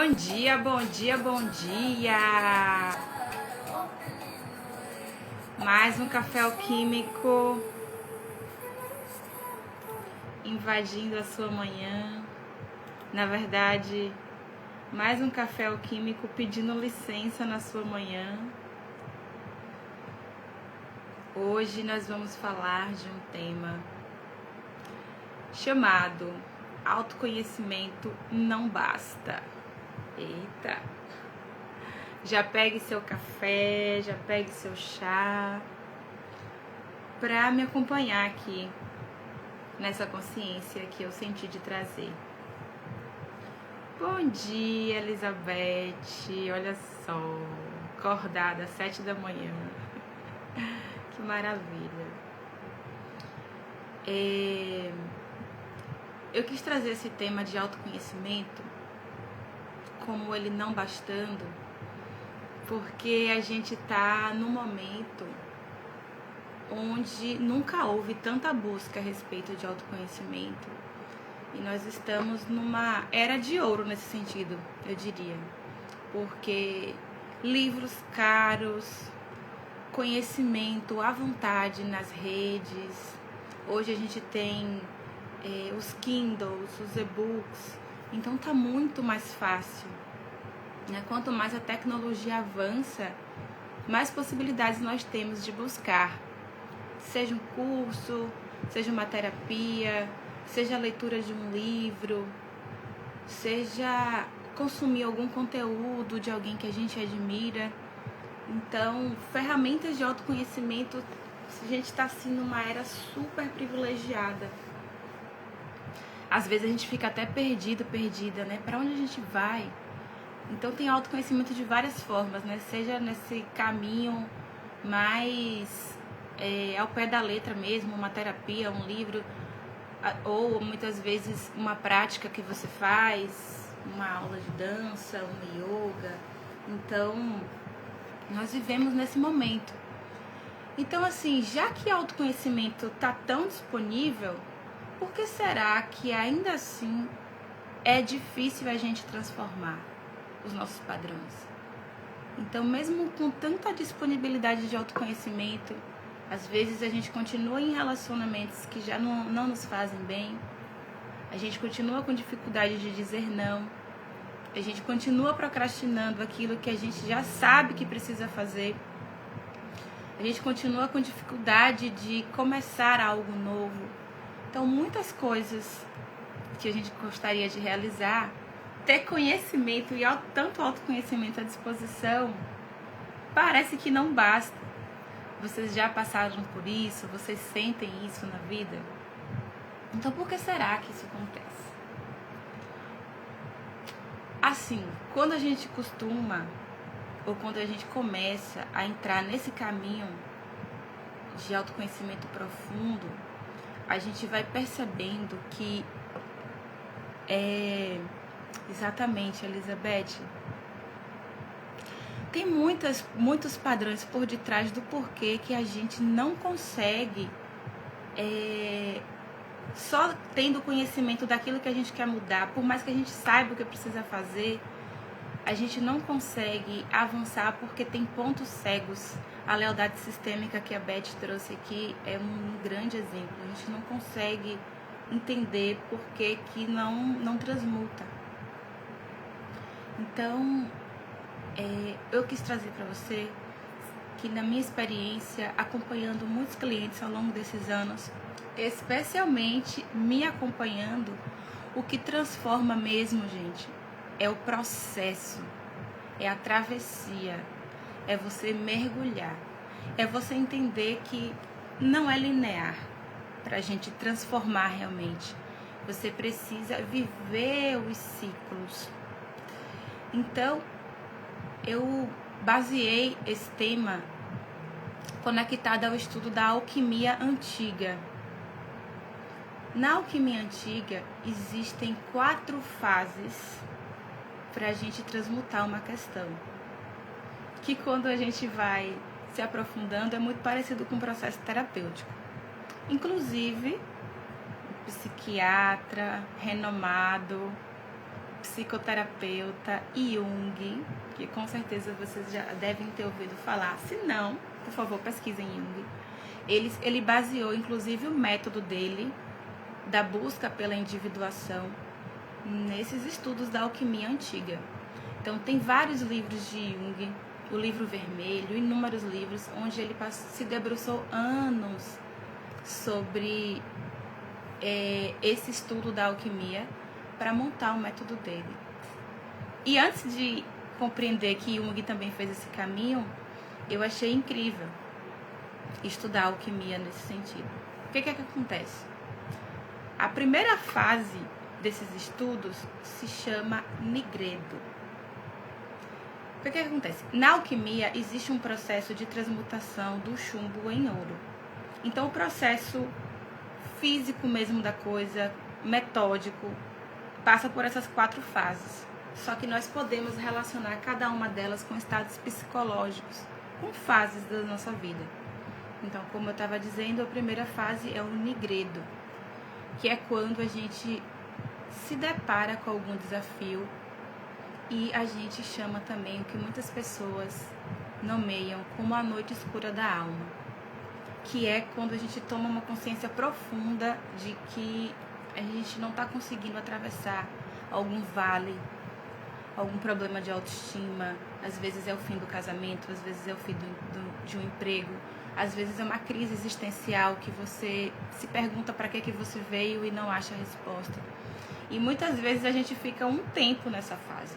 Bom dia, bom dia, bom dia! Mais um café alquímico invadindo a sua manhã. Na verdade, mais um café alquímico pedindo licença na sua manhã. Hoje nós vamos falar de um tema chamado autoconhecimento não basta. Eita! Já pegue seu café, já pegue seu chá para me acompanhar aqui nessa consciência que eu senti de trazer. Bom dia, Elizabeth. Olha só, acordada às 7 da manhã. Que maravilha. Eu quis trazer esse tema de autoconhecimento, como ele não bastando, porque a gente tá num momento onde nunca houve tanta busca a respeito de autoconhecimento. E nós estamos numa era de ouro nesse sentido, eu diria. Porque livros caros, conhecimento à vontade nas redes. Hoje a gente tem os Kindles, os e-books. Então tá muito mais fácil. Quanto mais a tecnologia avança, mais possibilidades nós temos de buscar. Seja um curso, seja uma terapia, seja a leitura de um livro, seja consumir algum conteúdo de alguém que a gente admira. Então, ferramentas de autoconhecimento, a gente está assim numa era super privilegiada. Às vezes a gente fica até perdida, né? Para onde a gente vai? Então tem autoconhecimento de várias formas, né? Seja nesse caminho mais ao pé da letra mesmo, uma terapia, um livro, ou muitas vezes uma prática que você faz, uma aula de dança, uma yoga. Então, nós vivemos nesse momento. Então, assim, já que o autoconhecimento está tão disponível, por que será que ainda assim é difícil a gente transformar os nossos padrões? Então, mesmo com tanta disponibilidade de autoconhecimento, às vezes a gente continua em relacionamentos que já não nos fazem bem, a gente continua com dificuldade de dizer não, a gente continua procrastinando aquilo que a gente já sabe que precisa fazer, a gente continua com dificuldade de começar algo novo. Então, muitas coisas que a gente gostaria de realizar, ter conhecimento e tanto autoconhecimento à disposição, parece que não basta. Vocês já passaram por isso? Vocês sentem isso na vida? Então, por que será que isso acontece? Assim, quando a gente costuma, ou quando a gente começa a entrar nesse caminho de autoconhecimento profundo, a gente vai percebendo que exatamente, Elizabeth, tem muitos padrões por detrás do porquê que a gente não consegue, só tendo conhecimento daquilo que a gente quer mudar, por mais que a gente saiba o que precisa fazer, a gente não consegue avançar porque tem pontos cegos. A lealdade sistêmica que a Beth trouxe aqui é um grande exemplo. A gente não consegue entender por que não transmuta. Então, eu quis trazer para você que, na minha experiência, acompanhando muitos clientes ao longo desses anos, especialmente me acompanhando, o que transforma mesmo, gente, é o processo, é a travessia, é você mergulhar, é você entender que não é linear para a gente transformar realmente. Você precisa viver os ciclos. Então, eu baseei esse tema conectado ao estudo da alquimia antiga. Na alquimia antiga, existem 4 fases para a gente transmutar uma questão, que quando a gente vai se aprofundando é muito parecido com um processo terapêutico. Inclusive, o psiquiatra renomado psicoterapeuta Jung, que com certeza vocês já devem ter ouvido falar. Se não, por favor, pesquisem Jung. Ele baseou, inclusive, o método dele, da busca pela individuação, nesses estudos da alquimia antiga. Então, tem vários livros de Jung, o Livro Vermelho, inúmeros livros, onde ele se debruçou anos sobre esse estudo da alquimia para montar o método dele. E antes de compreender que Jung também fez esse caminho, eu achei incrível estudar alquimia nesse sentido. O que acontece? A primeira fase desses estudos se chama nigredo. O que acontece? Na alquimia existe um processo de transmutação do chumbo em ouro. Então o processo físico mesmo da coisa, metódico, passa por essas 4 fases. Só que nós podemos relacionar cada uma delas com estados psicológicos, com fases da nossa vida. Então, como eu estava dizendo, a primeira fase é o nigredo, que é quando a gente se depara com algum desafio e a gente chama também o que muitas pessoas nomeiam como a noite escura da alma, que é quando a gente toma uma consciência profunda de que a gente não está conseguindo atravessar algum vale, algum problema de autoestima. Às vezes é o fim do casamento, às vezes é o fim de um emprego, às vezes é uma crise existencial que você se pergunta para que você veio e não acha a resposta. E muitas vezes a gente fica um tempo nessa fase.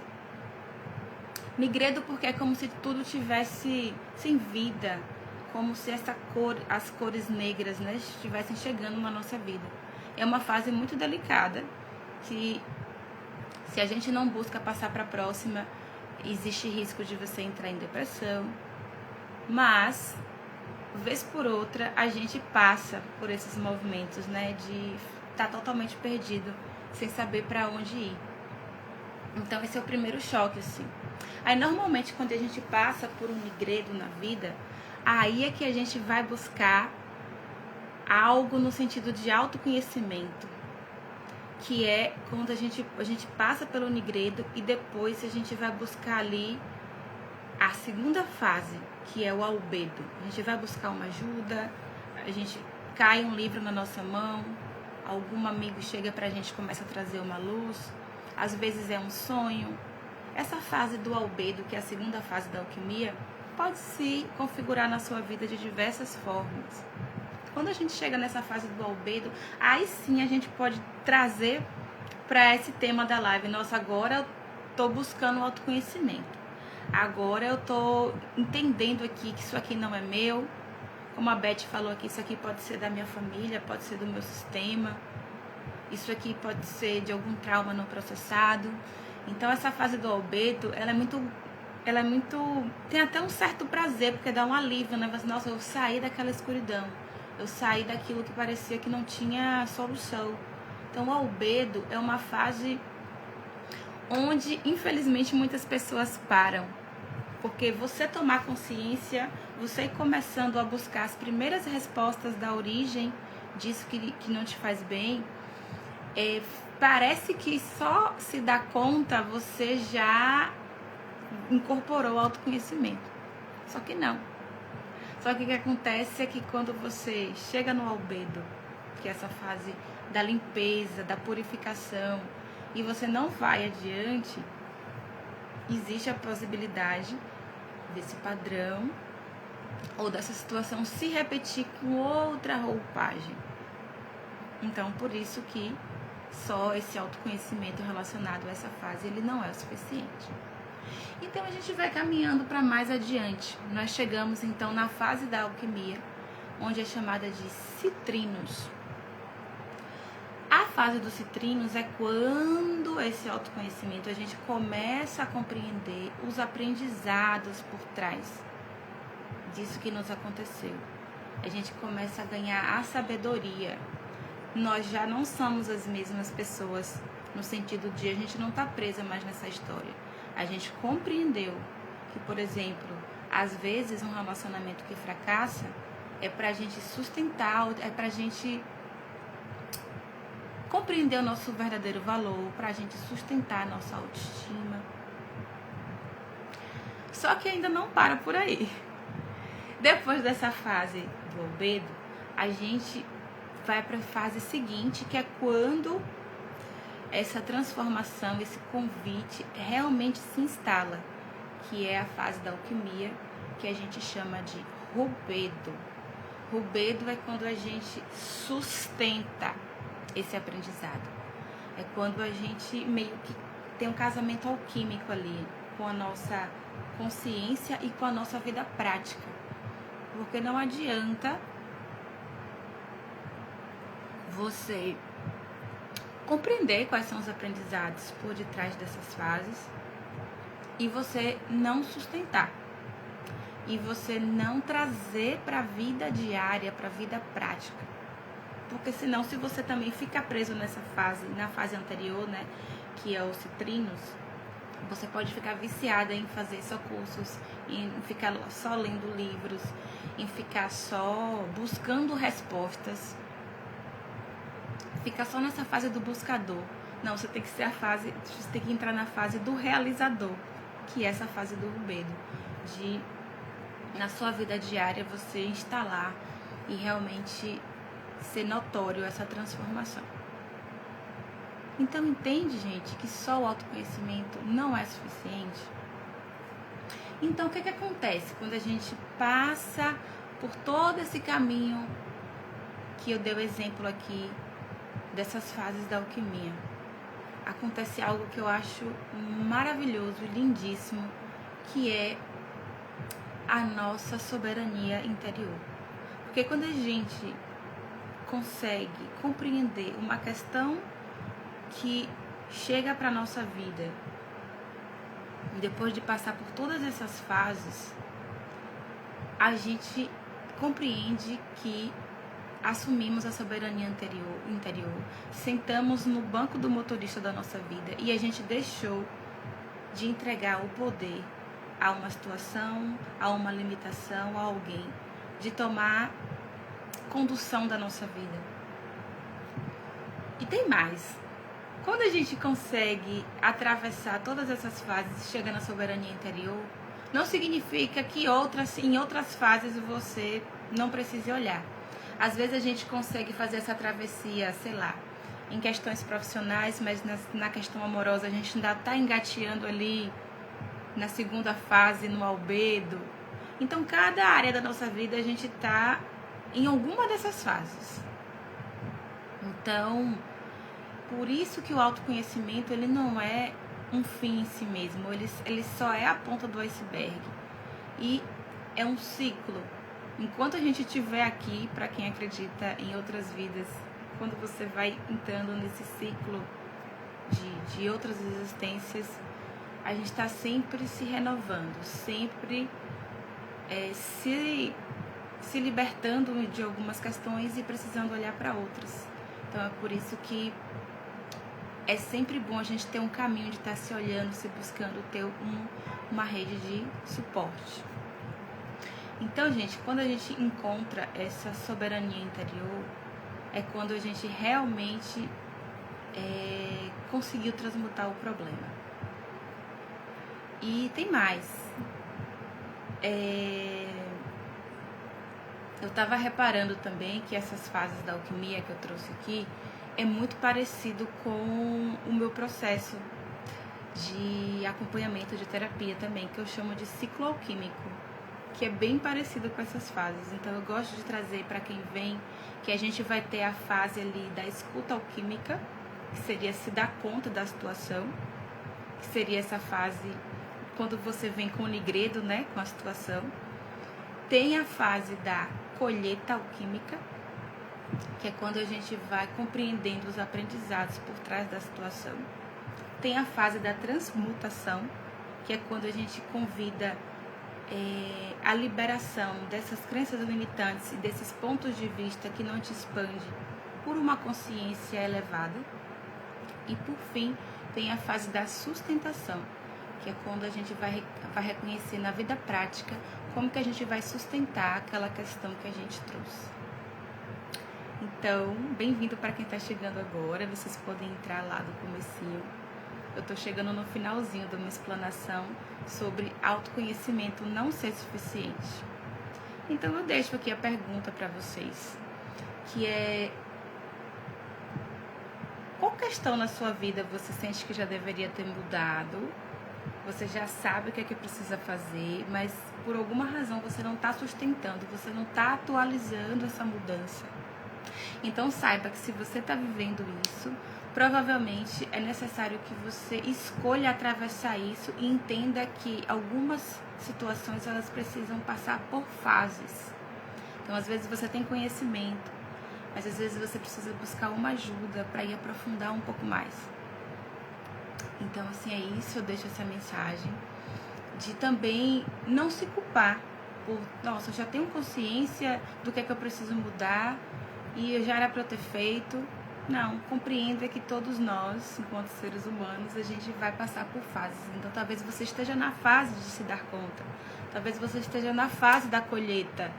Nigredo porque é como se tudo tivesse sem vida, como se as cores negras, né, estivessem chegando na nossa vida. É uma fase muito delicada que, se a gente não busca passar para a próxima, existe risco de você entrar em depressão. Mas, vez por outra, a gente passa por esses movimentos, né, de estar totalmente perdido, sem saber para onde ir. Então, esse é o primeiro choque, assim. Aí, normalmente, quando a gente passa por um nigredo na vida, aí é que a gente vai buscar algo no sentido de autoconhecimento, que é quando a gente passa pelo nigredo e depois a gente vai buscar ali a segunda fase, que é o albedo. A gente vai buscar uma ajuda, a gente cai um livro na nossa mão, algum amigo chega pra gente e começa a trazer uma luz, às vezes é um sonho. Essa fase do albedo, que é a segunda fase da alquimia, pode se configurar na sua vida de diversas formas. Quando a gente chega nessa fase do albedo, aí sim a gente pode trazer para esse tema da live. Nossa, agora eu tô buscando o autoconhecimento. Agora eu tô entendendo aqui que isso aqui não é meu. Como a Beth falou aqui, isso aqui pode ser da minha família, pode ser do meu sistema. Isso aqui pode ser de algum trauma não processado. Então essa fase do albedo, ela é muito... Tem até um certo prazer, porque dá um alívio, né? Nossa, eu saí daquela escuridão. Eu saí daquilo que parecia que não tinha solução. Então o albedo é uma fase onde, infelizmente, muitas pessoas param. Porque você tomar consciência, você ir começando a buscar as primeiras respostas da origem disso que não te faz bem, parece que só se dá conta você já incorporou o autoconhecimento. Só que não. Só que o que acontece é que quando você chega no albedo, que é essa fase da limpeza, da purificação, e você não vai adiante, existe a possibilidade desse padrão ou dessa situação se repetir com outra roupagem. Então, por isso que só esse autoconhecimento relacionado a essa fase, ele não é o suficiente. Então, a gente vai caminhando para mais adiante. Nós chegamos, então, na fase da alquimia, onde é chamada de citrinos. A fase dos citrinos é quando esse autoconhecimento, a gente começa a compreender os aprendizados por trás disso que nos aconteceu. A gente começa a ganhar a sabedoria. Nós já não somos as mesmas pessoas, no sentido de a gente não está presa mais nessa história. A gente compreendeu que, por exemplo, às vezes um relacionamento que fracassa é pra gente sustentar, é pra gente compreender o nosso verdadeiro valor, para a gente sustentar a nossa autoestima. Só que ainda não para por aí. Depois dessa fase do albedo, a gente vai para a fase seguinte, que é quando essa transformação, esse convite realmente se instala, que é a fase da alquimia, que a gente chama de rubedo. Rubedo é quando a gente sustenta esse aprendizado. É quando a gente meio que tem um casamento alquímico ali, com a nossa consciência e com a nossa vida prática. Porque não adianta você compreender quais são os aprendizados por detrás dessas fases e você não sustentar. E você não trazer para a vida diária, para a vida prática. Porque senão, se você também fica preso nessa fase, na fase anterior, né, que é os citrinos, você pode ficar viciada em fazer só cursos, em ficar só lendo livros, em ficar só buscando respostas. Ficar só nessa fase do buscador. Não, você tem que ser você tem que entrar na fase do realizador, que é essa fase do rubedo, de na sua vida diária você instalar e realmente ser notório essa transformação. Então entende, gente, que só o autoconhecimento não é suficiente? Então o que acontece quando a gente passa por todo esse caminho que eu dei o exemplo aqui dessas fases da alquimia? Acontece algo que eu acho maravilhoso e lindíssimo, que é a nossa soberania interior. Porque quando a gente consegue compreender uma questão que chega para a nossa vida, depois de passar por todas essas fases, a gente compreende que assumimos a soberania interior, sentamos no banco do motorista da nossa vida e a gente deixou de entregar o poder a uma situação, a uma limitação, a alguém, de tomar condução da nossa vida. E tem mais. Quando a gente consegue atravessar todas essas fases e chega na soberania interior, não significa que em outras fases você não precise olhar. Às vezes a gente consegue fazer essa travessia, sei lá, em questões profissionais, mas na questão amorosa a gente ainda está engateando ali na segunda fase, no albedo. Então, cada área da nossa vida a gente está em alguma dessas fases. Então, por isso que o autoconhecimento, ele não é um fim em si mesmo, ele só é a ponta do iceberg. E é um ciclo. Enquanto a gente estiver aqui, para quem acredita em outras vidas, quando você vai entrando nesse ciclo de outras existências, a gente está sempre se renovando, sempre se libertando de algumas questões e precisando olhar para outras. Então é por isso que é sempre bom a gente ter um caminho de estar se olhando, se buscando ter uma rede de suporte. Então, gente, quando a gente encontra essa soberania interior, é quando a gente realmente conseguiu transmutar o problema. E tem mais. Eu estava reparando também que essas fases da alquimia que eu trouxe aqui é muito parecido com o meu processo de acompanhamento de terapia também, que eu chamo de ciclo alquímico, que é bem parecido com essas fases. Então eu gosto de trazer para quem vem que a gente vai ter a fase ali da escuta alquímica, que seria se dar conta da situação, que seria essa fase quando você vem com o nigredo, né, com a situação. Tem a fase da colheita alquímica, que é quando a gente vai compreendendo os aprendizados por trás da situação. Tem a fase da transmutação, que é quando a gente convida a liberação dessas crenças limitantes e desses pontos de vista que não te expande por uma consciência elevada. E por fim, tem a fase da sustentação, que é quando a gente vai reconhecer na vida prática como que a gente vai sustentar aquela questão que a gente trouxe. Então, bem-vindo para quem está chegando agora. Vocês podem entrar lá do comecinho. Eu estou chegando no finalzinho de uma explanação sobre autoconhecimento não ser suficiente. Então, eu deixo aqui a pergunta para vocês, que é: qual questão na sua vida você sente que já deveria ter mudado? Você já sabe o que é que precisa fazer, mas por alguma razão você não está sustentando, você não está atualizando essa mudança. Então saiba que se você está vivendo isso, provavelmente é necessário que você escolha atravessar isso e entenda que algumas situações elas precisam passar por fases. Então às vezes você tem conhecimento, mas às vezes você precisa buscar uma ajuda para ir aprofundar um pouco mais. Então assim, é isso, eu deixo essa mensagem de também não se culpar por, nossa, eu já tenho consciência do que é que eu preciso mudar e eu já era para eu ter feito. Não, compreenda que todos nós, enquanto seres humanos, a gente vai passar por fases. Então talvez você esteja na fase de se dar conta, talvez você esteja na fase da colheita,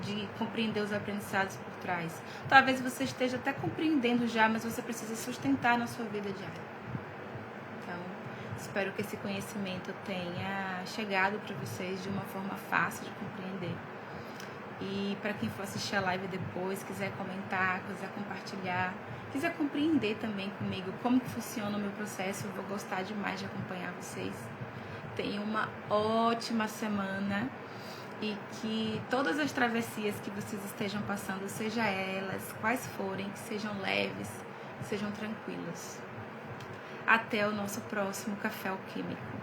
de compreender os aprendizados por trás. Talvez você esteja até compreendendo já, mas você precisa sustentar na sua vida diária. Então, espero que esse conhecimento tenha chegado para vocês de uma forma fácil de compreender. E para quem for assistir a live depois, quiser comentar, quiser compartilhar, quiser compreender também comigo como que funciona o meu processo, eu vou gostar demais de acompanhar vocês. Tenham uma ótima semana e que todas as travessias que vocês estejam passando, seja elas quais forem, que sejam leves, que sejam tranquilas. Até o nosso próximo Café Alquímico.